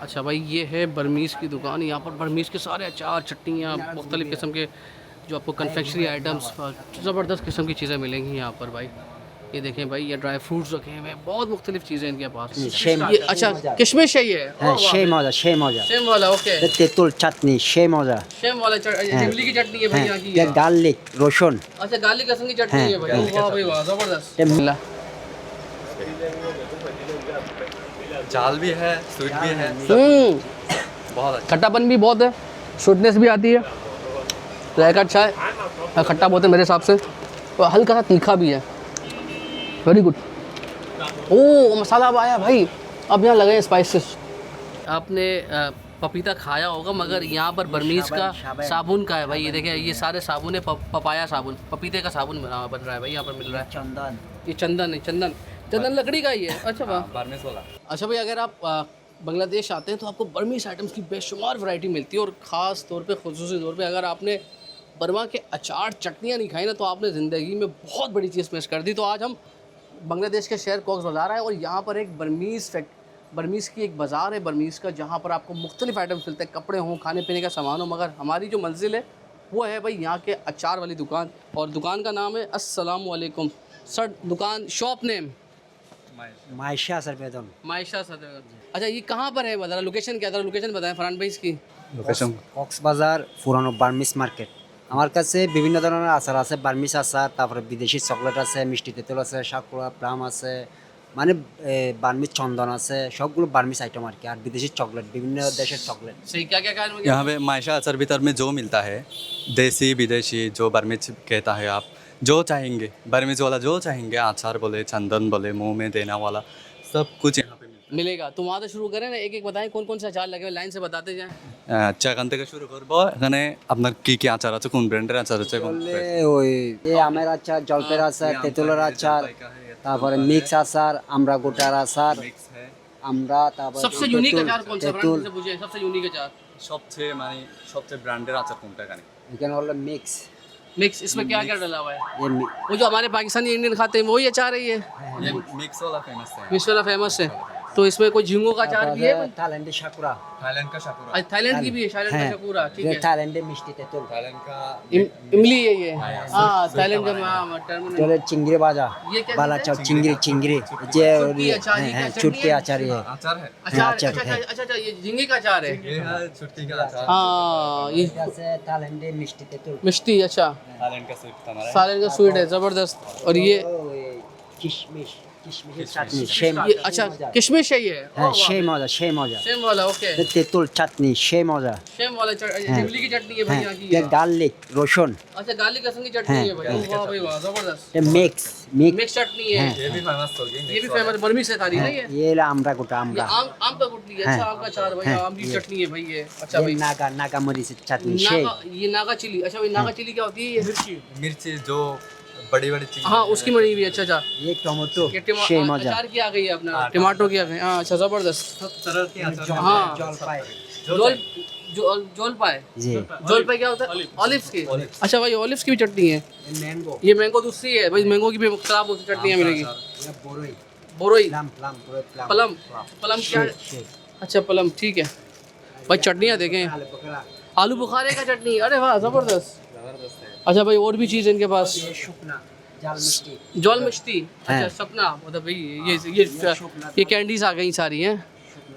अच्छा भाई, ये है बर्मीज़ की दुकान। यहाँ पर बर्मीज़ के सारे अचार, चटनियाँ, मुख्तलिफ़ किस्म के जो आपको कन्फेक्शनरी आइटम्स, ज़बरदस्त किस्म की चीज़ें मिलेंगी यहाँ पर भाई। ये देखें भाई, ये ड्राई फ्रूट्स रखे हुए हैं, बहुत मुख्तलिफ़ चीज़ें इनके पास। ये अच्छा किशमिश है ये? হ্যাঁ সেই মজা সেই মজা सेम वाला, ओके। তেঁতুল চাটনি সেই মজা सेम वाला इमली की चटनी है भाई হ্যাঁ यहाँ की। এটা গার্লিক রসুন अच्छा, गार्लिक लहसुन की चटनी है भाई। वाह भाई वाह, ज़बरदस्त। जाल भी है, स्वीट भी है, बहुत अच्छा। खट्टापन भी बहुत है, स्वीटनेस भी आती है, जायका अच्छा है, खट्टा बहुत है मेरे हिसाब से, और हल्का सा तीखा भी है। Very good. ओह मसाला अब आया भाई, अब यहाँ लगे स्पाइसेस। आपने पपीता खाया होगा, मगर यहाँ पर बर्मीज़ का साबुन का है भाई। ये देखें, ये सारे साबुन है, पपाया साबुन, पपीते का साबुन बन रहा है भाई, यहाँ पर मिल रहा है। চন্দন ये चंदन है, चंदन लकड़ी का ही है। अच्छा वाह। बारमेस वाला। अच्छा भाई, अगर आप बांग्लादेश आते हैं तो आपको बर्मीज़ आइटम्स की बेशुमार वैरायटी मिलती है, और ख़ास तौर पे खुसूसी तौर पे अगर आपने बर्मा के अचार चटनियाँ नहीं खाई ना, तो आपने ज़िंदगी में बहुत बड़ी चीज़ मिस कर दी। तो आज हम बांग्लादेश के शहर कॉक्स बाज़ार आए, और यहाँ पर एक बर्मीज़ की एक बाज़ार है बर्मीज़ का, जहाँ पर आपको मुख्तलिफ़ आइटम्स मिलते हैं, कपड़े हों, खाने पीने का सामान हो। मगर हमारी जो मंजिल है वो है भाई यहाँ के अचार वाली दुकान, और दुकान का नाम है अस्सलामु अलैकुम सर। दुकान शॉप नेम মাইশা আসার বেতন मायशा सदर। अच्छा, ये कहाँ पर है? बता, लोकेशन क्या था? लोकेशन बताएं फरहान भाई इसकी। लोकेशन কক্সবাজার পুরানো বার্মিস মার্কেট। আমার কাছে বিভিন্ন ধরনের আচার আছে, বার্মিস আচার, তারপরে বিদেশি চকলেট আছে, মিষ্টি তেঁতুল আছে, সাকুরা প্লাম আছে, মানে বার্মিস চন্দন আছে, সবগুলো বার্মিস আইটেম আর কি, আর বিদেশি চকলেট, বিভিন্ন দেশের চকলেট। सही, क्या क्या कहा? यहाँ पे मायशा अचार भीतर में जो मिलता है, देसी विदेशी जो बर्मिज कहता है, आप जो चाहेंगे बर्मिज वाला जो चाहेंगे, अचार बोले, चंदन बोले, मुंह में देना वाला सब कुछ यहाँ पे मिलता मिलेगा। तो वहाँ से शुरू करें ना, एक एक बताएं कौन कौन से अचार लगे हुए, लाइन से बताते जाएं। है। আচ্ছা, এখান থেকে শুরু করবো। এখানে আপনার কি কি আচার আছে, কোন ব্র্যান্ডের আচার আছে, কোন বললে ওই আমের আচার, জলপের আচার, তেঁতুলের আচার, তারপরে মিক্স আচার, আমরা গোটার আচার, মিক্স है। আমরা তারপরে सबसे यूनिक अचार कौन सा? তেঁতুল, फरहान से पूछिए, सबसे यूनिक अचार। সবচেয়ে মানে সবচেয়ে ব্র্যান্ডের আচার কোনটা এখানে? এখানে হলো মিক্স। मिक्स, इसमें क्या क्या डला हुआ है? ये वो जो हमारे पाकिस्तानी इंडियन खाते हैं वही अचार है ये? ये मिक्स वाला फेमस है। मिक्स वाला फेमस है। तो इसमें कोई झींगों का अचार भी है? থাইল্যান্ডের সাকুরা, थाईलैंड का शाकुरा, अच्छा, थाईलैंड की भी है, शायद হ্যাঁ, का पूरा ठीक ये है। থাইল্যান্ডের মিষ্টি তেঁতুল, थाईलैंड का इमली है ये। हाँ, थाईलैंड का टर्मिनल। জলের চিংড়ি ভাজা, ये क्या বালা चीज़ চাও চিংড়ি চিংড়ি যে चुटकी अचार, ये হ্যাঁ क्या চুটকি चटनी है? আচার ये अचार है। अचार? अचार अच्छा है। अच्छा अच्छा, ये झींगे का अचार है। ये है छुट्टी का अचार। हाँ, ये এটা আছে থাইল্যান্ডের মিষ্টি তেঁতুল, मिष्टी। अच्छा, थाईलैंड का स्वीट हमारा है। सालन का स्वीट है, ज़बरदस्त। और ये কিশমিশ কিশমিশের চাটনি সেই ये अच्छा किशमिश है ये? হ্যাঁ সেই মজা সেই মজা, सेम वाला, ओके। তেঁতুল চাটনি সেই মজা, सेम वाला इमली की चटनी है भाई হ্যাঁ यहाँ की। এটা গার্লিক রসুন, अच्छा, गार्लिक लहसुन की चटनी है भाई। वाह भाई वाह, ज़बरदस्त। এটা মিক্স मिक्स मिक्स चटनी है। ये भी फेमस होगी। ये भी फेमस बर्मी से थाली ना ये? ये ला আমরা গোটা ये আমরা, आम का गुटली है। अच्छा, आम का अचार भाई, हाँ, आम की ये। चटनी है भाई ये। अच्छा ये भाई, नागा नागा मरीचের চাটনি সেই, ये नागा चिली। अच्छा भाई, नागा चिली क्या होती है? ये मिर्ची। मिर्ची जो बड़ी बड़ी चीज। हाँ, उसकी मरी भी। अच्छा अच्छा, ये टमेटो ये সেই মজা, अचार की आ गई है अपना, टमाटो की आ गई। हाँ, अच्छा ज़बरदस्त। सब तरह के अचार। हाँ, জলপাই जोल पाए। জি, जोल पाए क्या होता है? ऑलिव्स की। अच्छा भाई, ऑलिव्स की भी चटनी है। ম্যাঙ্গো, ये मैंगो दूसरी है भाई, मैंगो की भी खराब होती चटनियाँ मिलेगी। ये বড়ই, बोरोई, প্লাম প্লাম প্লাম पलम, पलम क्या है? अच्छा, पलम, ठीक है भाई। चटनियाँ देखें, আলু পকোড়া, आलू बुखारे का चटनी। अरे वाह, ज़बरदस्त। जबरदस्त है। अच्छा भाई, और भी चीज़ इनके पास। ये শুকনা জাল মিষ্টি, जौल मिश्ती। अच्छा, हाँ। सपना मतलब भाई, ये कैंडीज आ गई सारी हैं,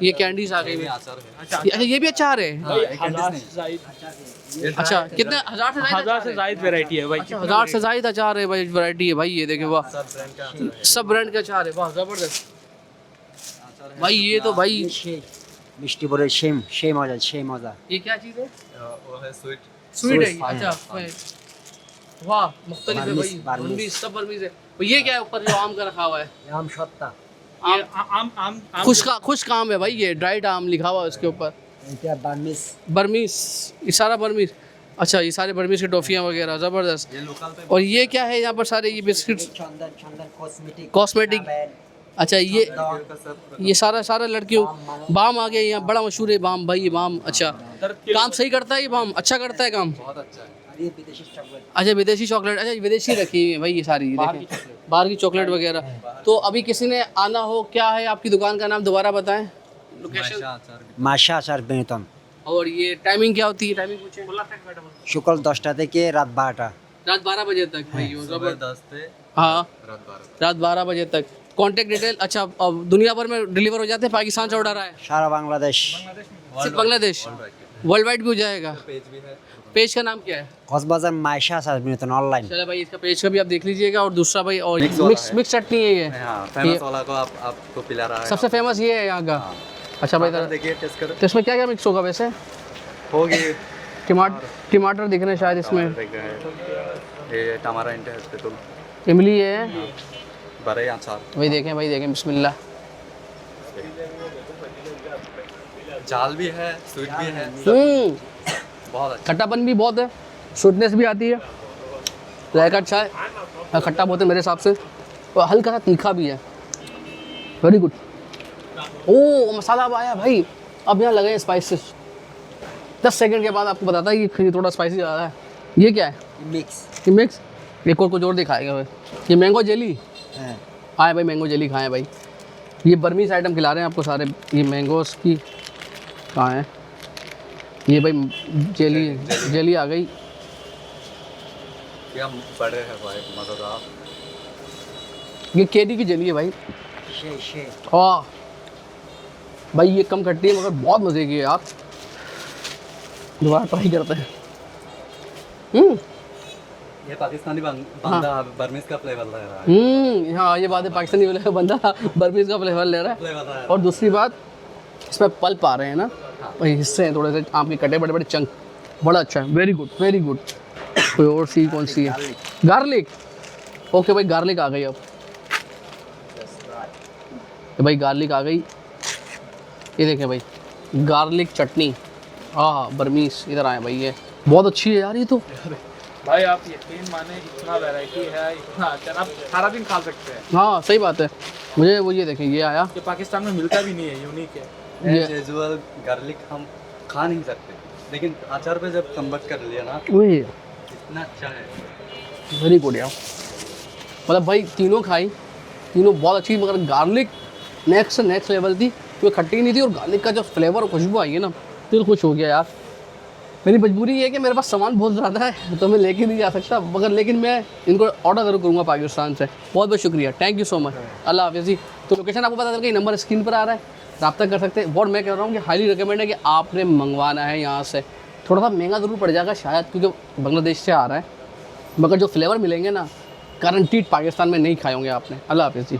ये कैंडीज आ गई। ये अचार है। अच्छा, ये भी अचार है। हाँ, ये कैंडीज नहीं। अच्छा, कितने हजार से हजार से जायद वैरायटी है भाई। अच्छा, 1000 से जायद अचार है भाई, वैरायटी है भाई। ये देखे वाह, सब ब्रांड का अचार है। सब ब्रांड का अचार है, वाह ज़बरदस्त भाई। ये तो भाई, সেই মিষ্টি বড়ই সেই মজা সেই মজা, ये क्या चीज़ है? वो है स्वीट। स्वीट है। हाँ, अच्छा वाह, मुख्तलिफ है भाई, बर्मीज़। बर्मीज़, सब बर्मीज़ है। और ये क्या है ऊपर जो आम का रखा हुआ है? আম সত্তা, ये आम खुश्क आम है भाई, ये ड्राइड आम लिखा हुआ है उसके ऊपर। এটা বার্মিস, बर्मीज़, ये सारा बर्मीज़। अच्छा, ये सारे बर्मीज़ की टॉफ़ियाँ वगैरह, ज़बरदस्त। ये लोकल पे और ये क्या है यहाँ पर? सारे ये बिस्किट्स, চন্দন চন্দন কসমেটিক कॉस्मेटिक। अच्छा, ये सारा लड़कियों बाम आ गया यहाँ, बड़ा मशहूर है बाम भाई, ये बाम। अच्छा, काम सही करता है ये बाम? अच्छा करता है काम? बहुत अच्छा है। আর ये বিদেশি চকলেট, अच्छा, विदेशी चॉकलेट। अच्छा, विदेशी रखी हुई है भाई ये सारी, देखें बाहर की चॉकलेट वगैरह। तो अभी किसी ने आना हो, क्या है आपकी दुकान का नाम दोबारा बताएं? लोकेशन মাসা আসার বেতন और ये टाइमिंग क्या होती है? टाइमिंग पूछे। সকাল 10টা থেকে রাত 12টা रात 12 बजे तक भाई वो सुबह जबर- 10 से हाँ रात 12 रात 12 बजे तक। कॉन्टेक्ट डिटेल अच्छा अब दुनिया भर में डिलीवर हो जाते हैं, पाकिस्तान से ऑर्डर आया সারা বাংলাদেশ सिर्फ बांग्लादेश वर्ल्ड वाइड भी हो जाएगा। पेज भी है पेज का नाम क्या है? কক্সবাজার মাইশা আসার বেতন অনলাइन चलो भाई इसका पेज का भी आप देख लीजिएगा। और दूसरा भाई और Mix वाला मिक्स है। मिक्स चटनी है ये हाँ फेमस वाला को आप आपको पिला रहा है सबसे फेमस ये है यहाँ का। अच्छा भाई खाकर देखिए टेस्ट करो तो इसमें क्या क्या मिक्स होगा वैसे? होगी टमाटर दिख रहे हैं शायद इसमें, ये टमारा इंटे है तो इमली है, बड़े अचार भाई देखें बिस्मिल्लाह। जाल भी है स्वीट भी है बहुत अच्छा खट्टापन भी बहुत है, स्वीटनेस भी आती है, जायका अच्छा है, खट्टा बहुत है मेरे हिसाब से, और हल्का सा तीखा भी है। Very good. ओ मसाला अब आया भाई, अब यहाँ लगे हैं स्पाइसेस। 10 सेकंड के बाद आपको बताता है कि थोड़ा स्पाइसी ज़्यादा है। ये क्या है? মিক্স ये मिक्स एक और कुछ और दिखाएगा भाई। ये मैंगो जेली হ্যাঁ आए भाई, मैंगो जेली खाएं भाई। ये बर्मीज आइटम खिला रहे हैं आपको सारे। ये मैंगोस की कहाँ है? ये भाई जेली आ गई। क्या बड़े है भाई मज़ेदार ये केडी की जेली है भाई। সেই সেই हाँ भाई ये कम खट्टी है मगर बहुत मज़े की है यार। दोबारा ट्राई करते हैं। ये पाकिस्तानी बंदा बर्मीज का फ्लेवर ले रहा है हाँ ये बात है, पाकिस्तानी वाला बंदा बर्मीज का फ्लेवर ले रहा है। फ्लेवर है और दूसरी बात इसमें पल्प आ रहे हैं ना, वही हिस्से हैं थोड़े से आम के कटे, बड़े बड़े चंक, बड़ा अच्छा है। Very good very good. कोई और सी कौन सी है? गार्लिक। ओके भाई गार्लिक आ गई अब। ये भाई गार्लिक आ गई, ये देखें भाई गार्लिक चटनी। हाँ बर्मीज इधर आए भाई, ये बहुत अच्छी है यार ये तो। भाई आप यकीन माने इतना वैरायटी है, इतना अच्छा, आप सारा दिन खा सकते हैं। हाँ सही बात है। मुझे वो ये देखें ये आया, ये पाकिस्तान में मिलता भी नहीं है, यूनिक है। एज यूजुअल गार्लिक हम खा नहीं सकते लेकिन अचार पे जब कन्वर्ट कर लिया ना वही इतना अच्छा है वेरी गुड यार। मतलब भाई तीनों खाई, तीनों बहुत अच्छी, मगर गार्लिक नेक्स्ट लेवल थी। कोई खट्टी नहीं थी और गार्लिक का जो फ्लेवर और खुशबू आई है ना, दिल खुश हो गया यार। मेरी मजबूरी ये है कि मेरे पास सामान बहुत ज़्यादा है तो मैं लेके नहीं जा सकता, मगर लेकिन मैं इनको ऑर्डर ज़रूर करूँगा पाकिस्तान से। बहुत बहुत शुक्रिया, थैंक यू सो मच। अल्लाह हाफिज़ जी। तो लोकेशन आपको पता चल गई, नंबर स्क्रीन पर आ रहा है, रब्ता कर सकते हैं। और मैं कह रहा हूँ कि हाईली रिकमेंड है कि आपने मंगवाना है यहाँ से। थोड़ा सा महंगा ज़रूर पड़ जाएगा शायद क्योंकि बांग्लादेश से आ रहा है, मगर जो फ्लेवर मिलेंगे ना गारंटीड पाकिस्तान में नहीं खाए होंगे आपने। अल्लाह हाफिज़ जी।